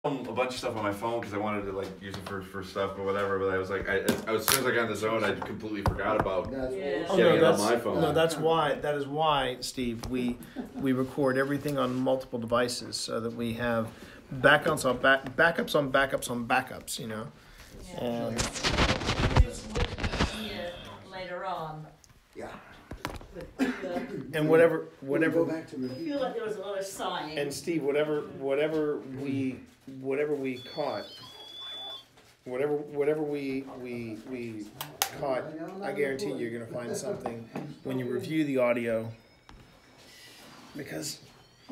a bunch of stuff on my phone because I wanted to like use it for stuff or whatever. But I was like, as soon as I got in the zone, I completely forgot about getting it on my phone. No, that's why. That is why, Steve. We record everything on multiple devices so that we have backups on backups on backups on backups. You know. Yeah. And later on. Yeah. And whatever. Go back to I feel like there was a lot of sighing. And Steve, whatever we caught, whatever we caught, I guarantee you're gonna find something when you review the audio, because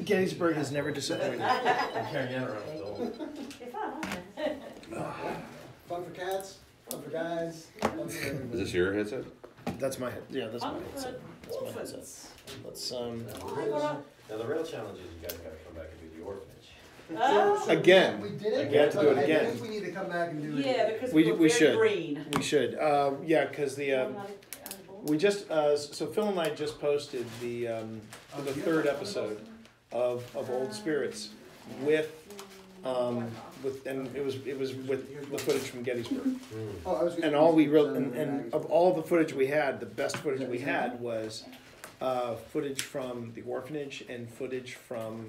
Gettysburg has never disappointed. Fun for cats, fun for guys, fun for everybody. Is this your headset? That's my head. Yeah, that's my headset. That's my headset. Let's Now the real challenge is you guys got to come back and do the orphanage. again. We did it. We have to do it I again. think we need to come back and do it. Yeah, because We we're should. green. We should. Yeah, because we just so Phil and I just posted the third episode of Old Spirits with and it was with the footage from Gettysburg. Oh, I was And all we wrote and of all the footage we had, the best footage we had was footage from the orphanage and footage from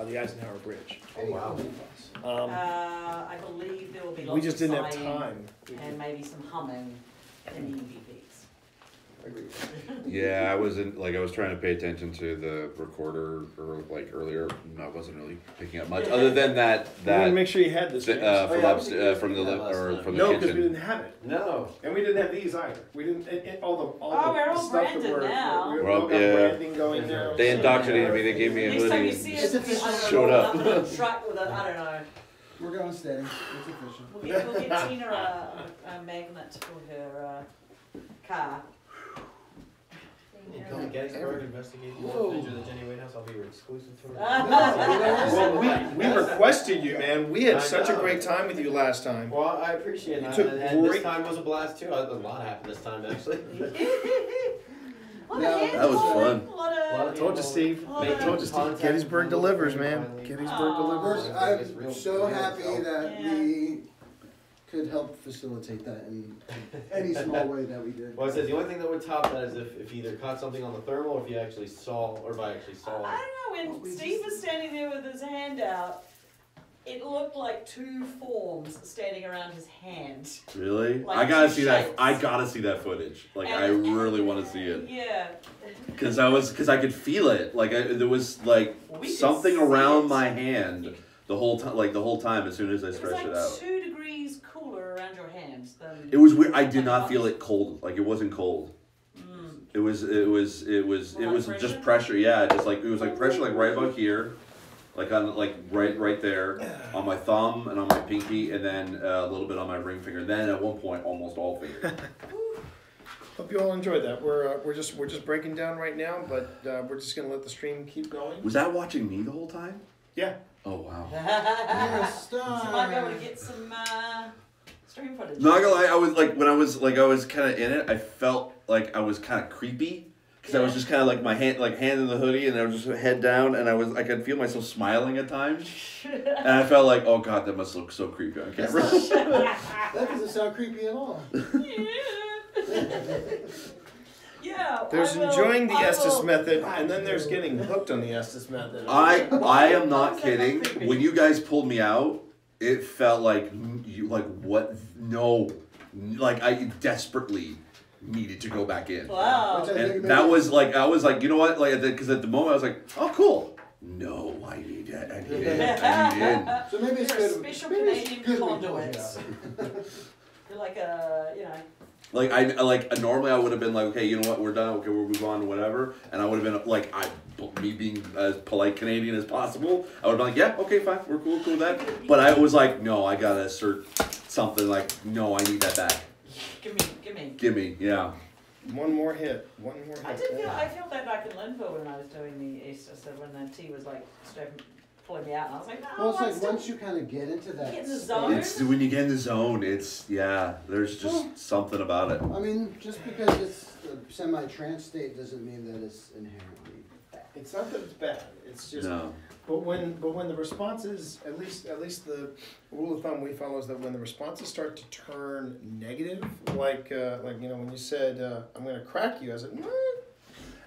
the Eisenhower Bridge. Oh wow. I believe there will be lots We just didn't of have sighing time. and maybe some humming in the EVPs. Yeah, I was trying to pay attention to the recorder or like earlier. I wasn't really picking up much other than that. We wanted to make sure you had this. From the No, because we kitchen. didn't have it. No. And we didn't have these either. We didn't. All the we're all stuff that branded now. we're Well, all got yeah. branding going now. They indoctrinated me. They gave me a Next time hoodie. you see us, Showed up. Truck with a, I don't know. We're going steady. It's official. We'll get Tina a magnet for her car. You come to Gettysburg, investigate the orphanage or the Jenny Wayne House. I'll be your exclusive tour. Well, we requested you, man. We had such a great time with you last time. Well, I appreciate that. took And this great- time was a blast too. A lot happened this time actually. That was fun. I told you, Steve. I told you, Steve. Gettysburg delivers, man. Gettysburg delivers. I'm so happy that we could help facilitate that in any small way that we did. Well, I said the only thing that would top that is if you either caught something on the thermal or if you actually saw, or if I actually saw. I don't know, when Steve was standing there with his hand out, it looked like two forms standing around his hand. Really? Like I gotta two see that. shapes. I gotta see that footage. Like I really want to see it. Yeah. Because I could feel it. Like there was like We could something see around it. my hand the whole time. Like the whole time, as soon as I It was stretched like it out. 2 degrees cooler around your hands than. It was weird. I did not feel it cold. Like it wasn't cold. It was just pressure. Yeah, just like it was like pressure, like right about here, like on like right there on my thumb and on my pinky, and then a little bit on my ring finger. And then at one point, almost all fingers. Hope you all enjoyed that. We're just breaking down right now, but we're just gonna let the stream keep going. Was that watching me the whole time? Yeah. Oh wow. So I might be able to get some stream footage. Not gonna lie, I was like when I was kind of in it. I felt like I was kind of creepy because I was just kind of like my hand in the hoodie, and I was just head down, and I could feel myself smiling at times, and I felt like, oh god, that must look so creepy on camera. That doesn't sound creepy at all. Yeah. There's I will- enjoying the I Estes will- method, and then there's getting hooked on the Estes method. I am not kidding. When you guys pulled me out, it felt like what? No, like I desperately needed to go back in. Wow. And that was like I was like, you know what? Like because at the moment I was like, oh cool. No, I need it. I need it. I need in. So maybe it's They're good. special maybe it's Canadian good we conduits. pulled They're like a, Like normally I would have been like, okay, you know what, we're done, okay, we'll move on to whatever, and I would have been like, me being as polite Canadian as possible, I would have been like, yeah, okay, fine, we're cool with that, but I was like, no, I gotta assert something like, no, I need that back. Give me, yeah. One more hit. I felt that back in Linville when I was doing the Easter, so when the T was like pulling me out, and I was like, no, Well, it's like once you kind of get into that. Get in the zone. It's when you get in the zone, there's just something about it. I mean, just because it's a semi-trance state doesn't mean that it's inherently bad. It's not that it's bad. It's just No. But when the responses, at least the rule of thumb we follow is that when the responses start to turn negative, like when you said I'm going to crack you, I said,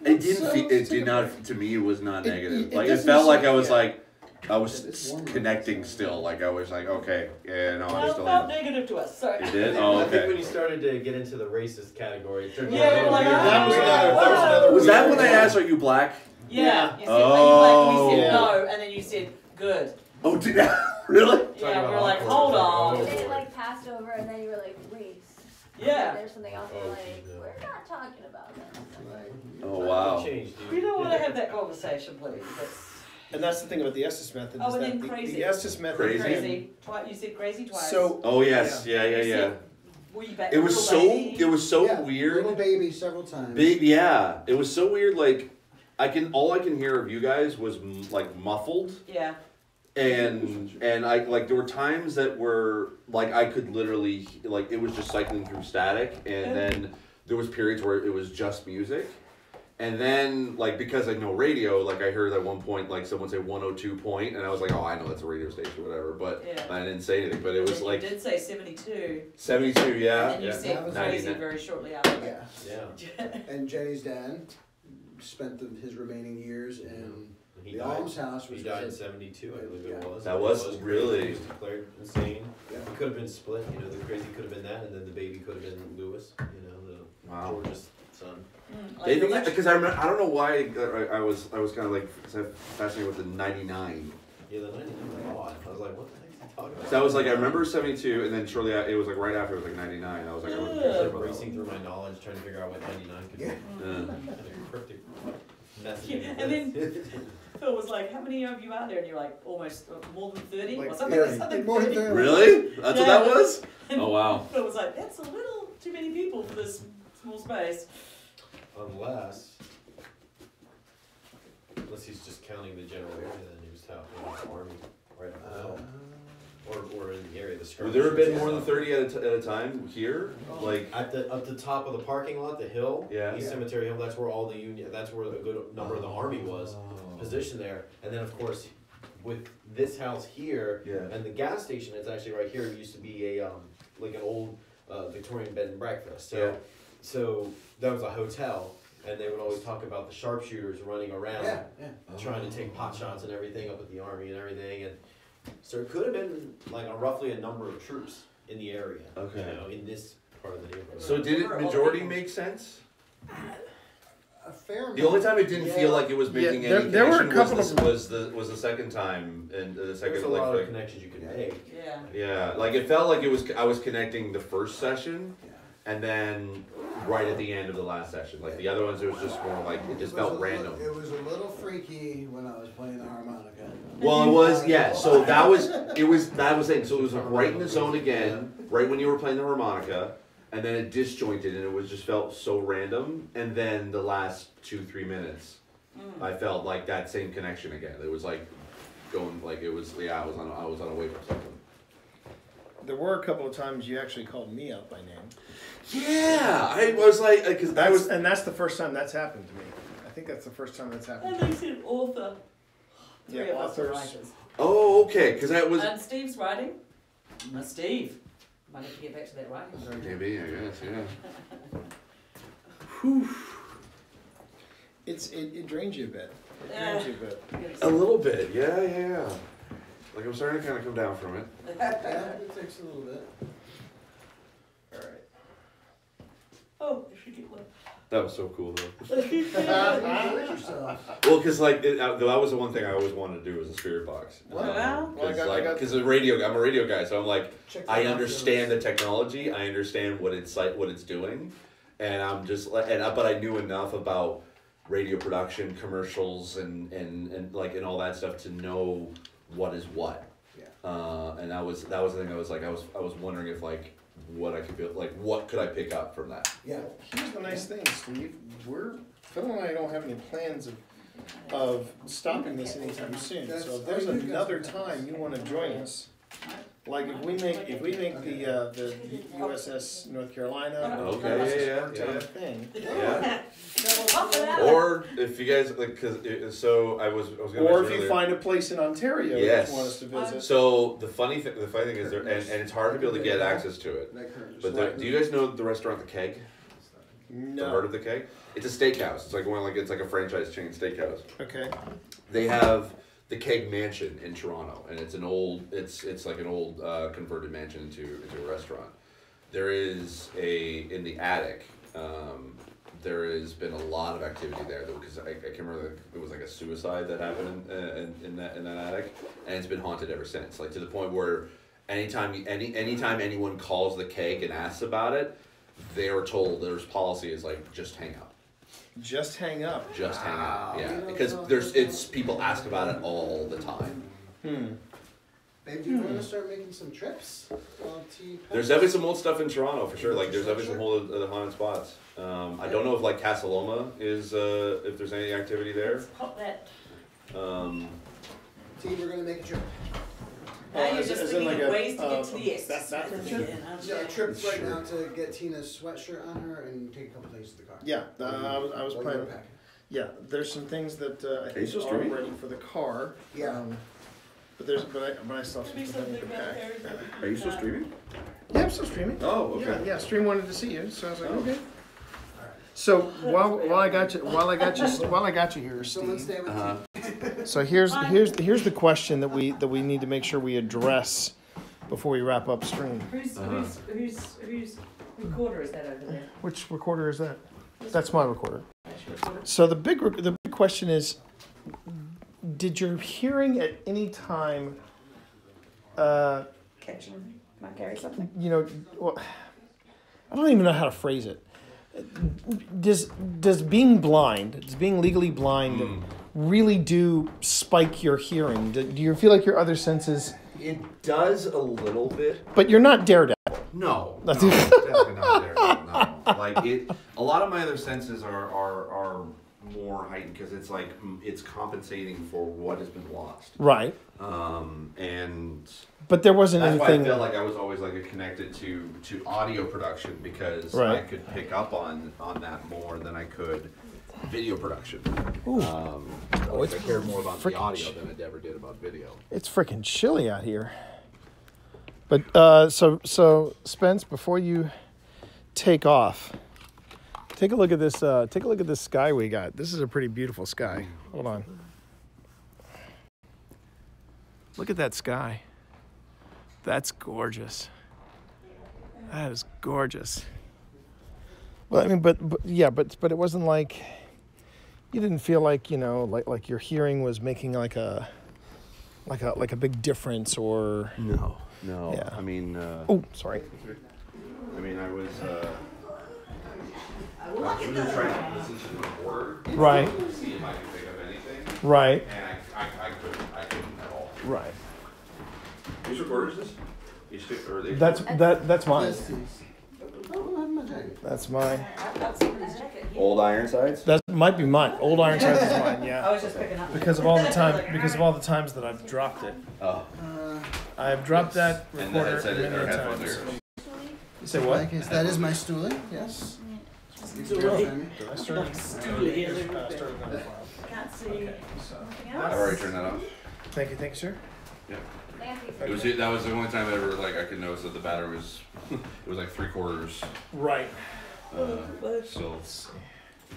It didn't. It did not. To me, it was not negative. Like it doesn't felt like seem- I was yeah. like, I was connecting still. Like I was like, okay, yeah, no, I'm Well, it still. felt negative to us, so. It did. Oh, I think when okay. you started to get into the racist category, it turned Yeah, out a we're little like, weird. that was another Was that weird when I one. asked, "Are you black?" Yeah, you said, Oh. we said Yeah. no, and then you said good. Oh, did really? Yeah, about we're like, awkward. hold Like, on. oh. They like passed over and then you were like, race. Yeah. There's something else Oh, we're like, geez, yeah. we're not talking about this. Oh wow. Changed, dude. We don't want to have that conversation, please. And that's the thing about the Estes method Oh, is and that then the crazy. Estes method. Crazy. Crazy. You said crazy twice. So Oh yes. Yeah. You Yeah. Yeah. said, were you back, It was little so. baby? It was so Yeah, weird. Little baby several times. Big. Yeah. It was so weird. Like all I can hear of you guys was like muffled. Yeah. And I like there were times that were like I could literally like it was just cycling through static, and then there was periods where it was just music, and then like because I know radio, like I heard at one point like someone say 102 point, and I was like, oh, I know that's a radio station or whatever, but Yeah. I didn't say anything, but it was And like you did say 72. 72, yeah, And then you yeah. said That was crazy 99. very shortly after Yeah. Yeah. And Jenny's dad spent his remaining years in He the died. almshouse, He which died in was '72, I believe it was. That was crazy. really- He was declared insane. Yeah. It could have been split. You know, the crazy could have been that, and then the baby could have been Lewis. You know, the Wow. George's son. They think because I remember I don't know why I was kind of like fascinated with the 99. Yeah, the 99 was odd. I was like, what the heck is he talking about? So that was like I remember 72, and then shortly it was like right after it was like 99. I was like I wasn't Ugh. sure Like about racing through my knowledge, trying to figure out what 99 could be. Yeah. Yeah. A cryptic message. Yeah, and then Phil was like, how many of you are there? And you're like, almost more than 30 or Like, something. yeah, something more than 30. 30. Really? That's what that Yeah. was? And Oh wow. Phil was like, that's a little too many people for this small space. Unless he's just counting the general area, then he was talking army right up the hill. Or in the area of the skirmish. Would there have been more than 30 at a time here? Like At the top of the parking lot, the hill, Yeah. East Cemetery Hill, that's where all the Union, that's where a good number of the army was positioned there. And then of course, with this house here Yeah. and the gas station that's actually right here, it used to be a like an old Victorian bed and breakfast. So Yeah. so that was a hotel, and they would always talk about the sharpshooters running around Yeah, yeah. trying to take pot shots and everything up at the army and everything, and so it could have been like roughly a number of troops in the area. Okay. You know, in this part of the neighborhood. So did it majority make sense? A fair amount. The only time it didn't Yeah. feel like it was making Yeah, any there were a connection couple was the second time and the There's second a lot of like connections you could make. Yeah. yeah, like it felt like I was connecting the first session Yeah. and then right at the end of the last session. Like the other ones, it was just more like it just felt random. It was a little freaky when I was playing the harmonica. Well, it was, yeah. So that was it. So it was right in the zone again, right when you were playing the harmonica, and then it disjointed, and it was just felt so random. And then the last 2-3 minutes, I felt like that same connection again. It was like going, like it was, yeah. I was on a wave or something. There were a couple of times you actually called me out by name. Yeah, I was like, because I was. And that's the first time that's happened to me. I think that's the first time that's happened. And they said author. Three Yeah, of us are authors. writers. Oh, okay, because that was. And Steve's writing. Steve. Might have to get back to that writing. Maybe, I guess, yeah. It drains you a bit. It Yeah. drains you a bit. A little bit, yeah. Like I'm starting to kind of come down from it. Yeah, it takes a little bit. All right. Oh, I should get one. That was so cool though. Enjoy yourself. Well, because like that was the one thing I always wanted to do was a spirit box. Wow. Well, I got- Because I'm a radio guy, so I'm like, Check I that out, understand fellas. the technology, I understand what it's doing, and I'm just like, but I knew enough about radio production, commercials, and like and all that stuff to know what is what. Yeah. And that was the thing. I was wondering if like what I could be like, what could I pick up from that? Yeah. Here's the nice thing, Steve. Phil and I don't have any plans of stopping this anytime soon. That's So if there's all you guys another can tell us. time you want to join us, Like if we make the USS North Carolina or Okay, the USS yeah, Yorktown yeah. thing, Yeah. Or if you guys like, so I was gonna or mention if you earlier- find a place in Ontario Yes. that you want us to visit. So the funny thing is there, and it's hard to be able to get access to it. But do you guys know the restaurant The Keg? No. Heard of The Keg? It's a steakhouse. It's like a franchise chain steakhouse. Okay. They have the Keg Mansion in Toronto, and it's like an old converted mansion into a restaurant. There is in the attic. There has been a lot of activity there because I can't remember. It was like a suicide that happened in that attic, and it's been haunted ever since. Like to the point where anytime anyone calls the Keg and asks about it, they are told there's policy is like just hang up. Just hang up. Just hang up. Yeah, because it's people ask about it all the time. Babe, do you want to start making some trips? There's definitely some old stuff in Toronto for sure. Like there's definitely some old haunted spots. I don't know if like Casa Loma is if there's any activity there. Let's pop that. T, we're gonna make a trip. Now you're as just in thinking like of a, ways to get to the bathroom exercise trip? again, aren't Yeah, you? a trip right now to get Tina's sweatshirt on her and take a couple days to the car. Yeah, I was While planning. you're packing. Yeah, there's some things that I you think still are streaming? ready for the car. Yeah. But I still have Could be some things to something about pack. Harry. Are you still streaming? Yeah, I'm still streaming. Oh, okay. Yeah, Stream wanted to see you, so I was like, Oh. okay. So while I got you here, Someone Steve. stay with T. So here's the question that we need to make sure we address before we wrap up stream. Whose recorder is that over there? Which recorder is that? That's my recorder. That's your recorder. So the big question is, did your hearing at any time, Catch anything? Can I carry something? well, I don't even know how to phrase it. Does being legally blind really do spike your hearing? Do you feel like your other senses? It does a little bit. But you're not Daredevil. No, definitely not there. No. Like a lot of my other senses are more heightened because it's like it's compensating for what has been lost. Right. And but there wasn't that's anything. why I felt like I was always like connected to audio production because Right. I could pick up on that more than I could video production. It's I cared more about the freaking audio than I ever did about video. It's freaking chilly out here. But so Spence, before you take off, take a look at this. Take a look at this sky we got. This is a pretty beautiful sky. Hold on. Look at that sky. That's gorgeous. That is gorgeous. Well, I mean, but it wasn't like you didn't feel like like your hearing was making like a big difference or No. Yeah. I mean. Oh, sorry. I mean, I was just trying to listen to the recorder. Right. To see if I could pick up anything. Right. And I couldn't at all. Right. Whose recorder is this? That's mine. Yes, T. Oh, I'm a jacket. That's mine. I've got somebody's jacket here. Old Ironsides? That might be mine. Old Ironsides is mine. I Yeah. was just picking up. Because of all the times that I've dropped it. Oh. I've dropped that And the recorder headset many or headphones times. are- You say what? Like, that is my stoolie, yes. Did I start? Can't see Okay, so anything I've else. already turned that off. thank you, sir. That was the only time ever I could notice that the battery was it was like 3/4. Right. So Let's see.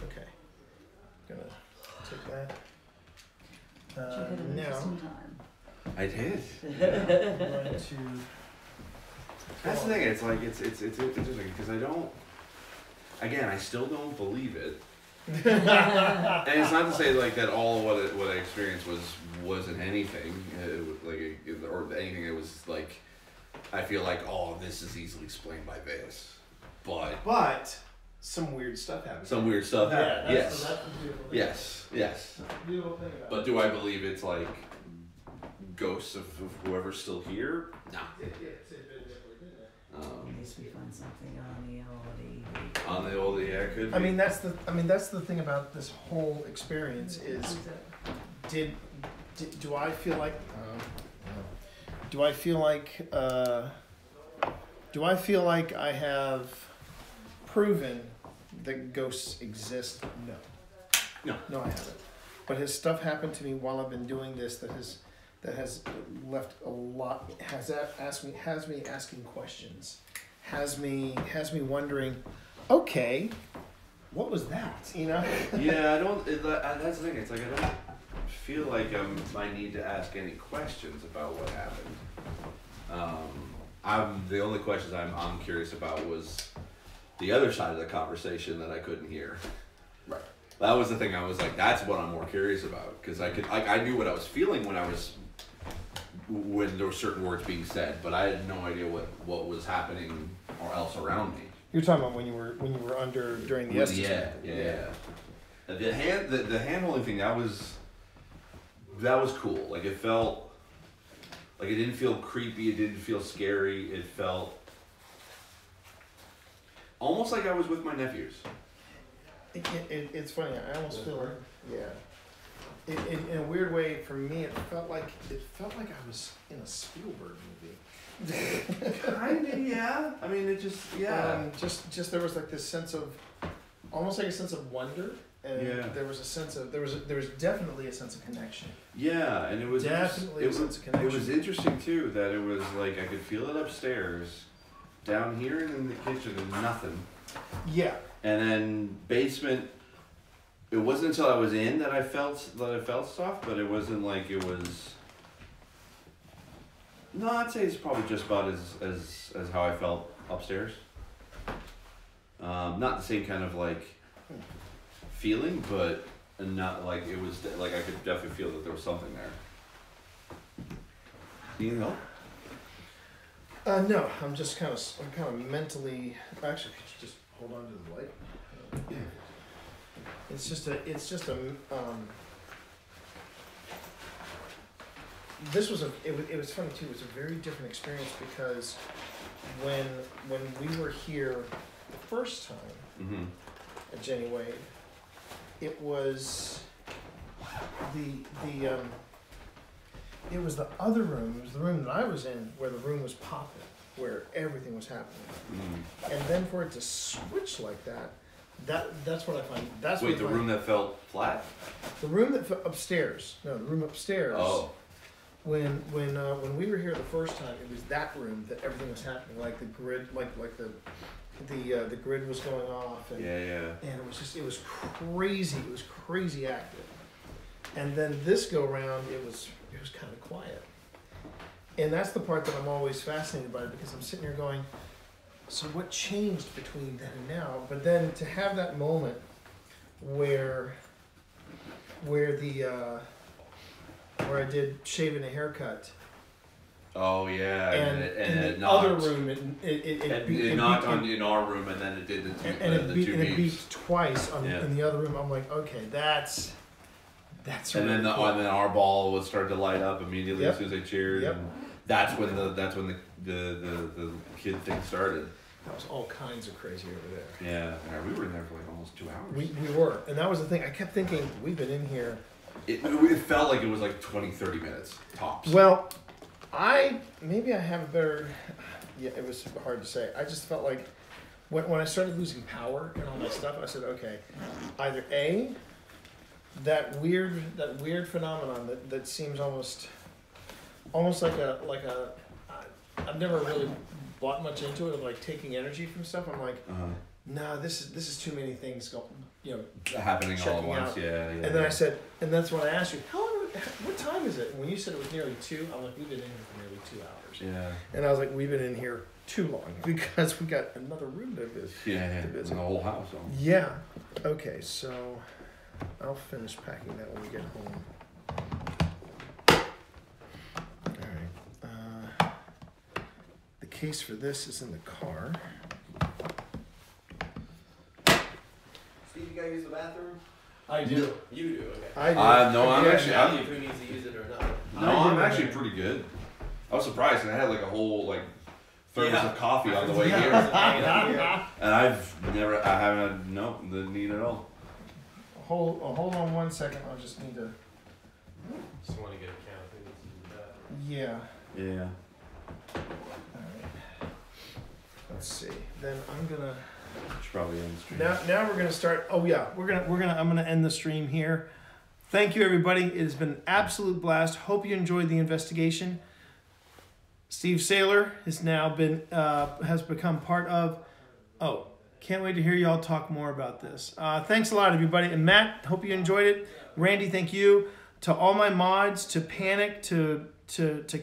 Okay. Gonna take that. Now I did. I'm going to. That's the thing. It's like it's interesting because I don't. Again, I still don't believe it. And it's not to say like that all what I experienced wasn't anything or anything that was like I feel like this is easily explained by this, But some weird stuff happened. some weird stuff happened. That's Yes, the beautiful thing. yes, yes. That's the beautiful thing about But do I believe it's like ghosts of whoever's still here? Nah. At least we find something on the old On the old could be. I mean that's the thing about this whole experience is do I feel like Do I feel like I have proven that ghosts exist? No, I haven't. But has stuff happened to me while I've been doing this that has left a lot, has me asking questions, has me wondering, okay, what was that? You know? Yeah, I don't. That's the thing. It's like I don't feel like I need to ask any questions about what happened. The only questions I'm curious about was the other side of the conversation that I couldn't hear. Right. That was the thing. I was like, that's what I'm more curious about, because I knew what I was feeling when there were certain words being said, but I had no idea what was happening or else around me. You're talking about when you were under during the Estes. Yeah. The hand holding thing, that was cool. Like, it felt like it didn't feel creepy. It didn't feel scary. It felt almost like I was with my nephews. It's funny. I almost feel like, in a weird way, for me, it felt like I was in a Spielberg movie. Kinda, yeah. I mean, it just, yeah. Just there was like this sense of, almost like a sense of wonder, and there was a sense of, there was definitely a sense of connection. Yeah, and it was definitely a sense of connection. It was interesting too that it was like I could feel it upstairs, down here and in the kitchen, and nothing. Yeah. And then basement. It wasn't until I was in that I felt stuff, but it wasn't like it was. No, I'd say it's probably just about as how I felt upstairs. Not the same kind of like feeling, but not like it was like I could definitely feel that there was something there. You know? No, I'm kind of mentally. Actually, could you just hold on to the light? It's just a. This was it was funny too. It was a very different experience because when we were here the first time at Jenny Wade, it was it was the other room. It was the room that I was in, where the room was popping, where everything was happening, and then for it to switch like that. That's what I find. Wait, the room that felt flat? The room that upstairs. No, the room upstairs. Oh. When we were here the first time, it was that room that everything was happening. Like the grid, like the grid was going off. And, and it was crazy. It was crazy active. And then this go round, it was kind of quiet. And that's the part that I'm always fascinated by, because I'm sitting here going, so what changed between then and now? But then to have that moment where I did shaving a haircut. Oh yeah, and it the knocked. other room it knocked in our room, and then it did the two it beeped twice in the other room. I'm like, okay, that's. And really then cool. and then our ball would start to light up immediately as soon as they cheered. Yep. And that's when the kid thing started. That was all kinds of crazy over there. Yeah, we were in there for like almost 2 hours. We were, and that was the thing. I kept thinking, we've been in here. It felt like it was like 20-30 minutes tops. Well, maybe I have a better. Yeah, it was hard to say. I just felt like when I started losing power and all my stuff, I said, okay, either A, that weird phenomenon that seems almost like a I've never really bought much into it, of like taking energy from stuff. I'm like, no, this is too many things happening all at once. Out. Yeah. And then I said, and that's when I asked you, what time is it? And when you said it was nearly 2, I'm like, we've been in here for nearly 2 hours. Yeah. And I was like, we've been in here too long because we got another room to visit. Yeah, the whole house. So. Yeah. Okay, so I'll finish packing that when we get home. The case for this is in the car. Steve, you gotta use the bathroom? I do. You do, okay. I do. No, I'm actually. I don't know who needs to use it or not. No, I'm actually pretty good. I was surprised, and I had like a whole thermos of coffee on the way here, and I haven't the need at all. Hold on 1 second. I'll just need to. Just want to get a count. Yeah. Yeah. Let's see. Then I'm gonna. Should probably end the stream. Now we're gonna start. Oh yeah, I'm gonna end the stream here. Thank you everybody. It has been an absolute blast. Hope you enjoyed the investigation. Steve Saylor has now been has become part of. Oh, can't wait to hear y'all talk more about this. Thanks a lot, everybody. And Matt, hope you enjoyed it. Randy, thank you. To all my mods, to Panic, to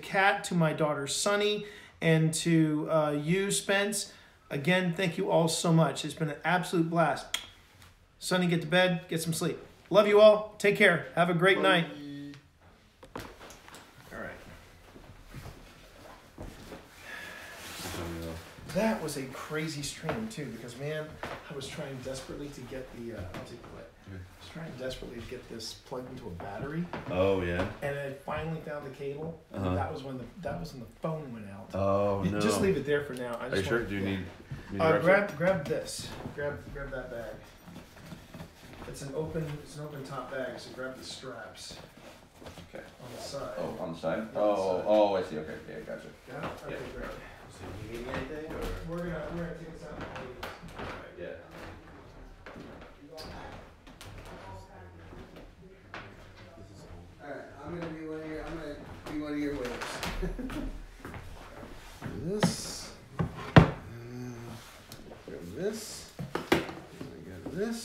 Kat, to my daughter Sunny, and to you, Spence. Again, thank you all so much. It's been an absolute blast. Sunny, get to bed, get some sleep. Love you all. Take care. Have a great night. All right. That was a crazy stream too, because man, I was trying desperately to get the. I'll take the light. I was trying desperately to get this plugged into a battery. Oh yeah. And I finally found the cable. Uh-huh. That was when the phone went out. Oh no. Just leave it there for now. Are you sure? Do you need? Grab this. Grab that bag. It's an open top bag, so grab the straps. Okay. On the side. Oh, on the side. On the side. Oh, I see. Okay, yeah, gotcha. Yeah. Okay, great. So you need anything or? We're gonna take this out. Yeah. Alright, I'm gonna be one of your waves. This. Grab this. I got this.